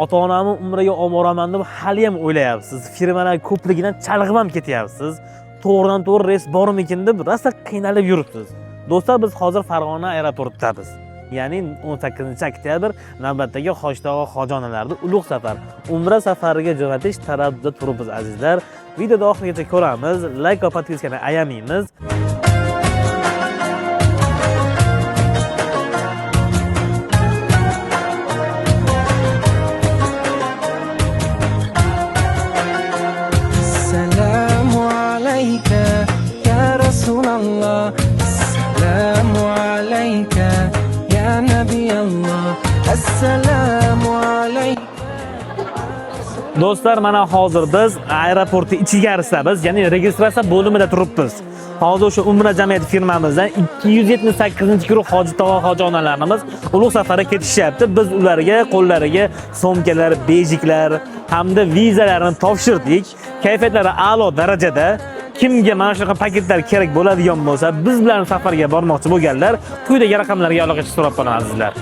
Ota-onamni umraga olib boraman deb hali ham o'ylayapsiz. Firmalar ko'pligidan chalg'ib ham ketyapsiz. To'g'ridan-to'g'ri reys bormikin deb rosa qiynalib yuribsiz. Do'stlar, biz hozir Farg'ona aeroportidamiz. Ya'ni 18-oktyabr navbatdagi Hojdagi hojonalarda ulug' safar, umra safariga jo'natish taraddudida turibmiz azizlar. Videoni oxirigacha ko'ramiz, like va podpiskani ayamaymiz. Assalomu alayka ya Rasululloh. Assalomu alayka ya Nabiyalloh. Assalomu alayka. Do'stlar, mana hozir biz aeroportni ichigarisimiz, ya'ni registratsiya bo'limida turibmiz. Hozir o'sha Umra jamiyati firmamizdan 278-guruh hoji tog'a hojonalarimiz ulug' safarga ketishyapti. Biz ularga qo'llariga somkalar, bejiklar hamda vizalarni topshirdik. Kayfiyatlari a'lo darajada. Kimga mana shunaqa paketlar kerak bo'ladigan bo'lsa, biz bilan safarga bormoqchi bo'lganlar quyidagi raqamlarga aloqa qilib so'rab qolaman azizlar.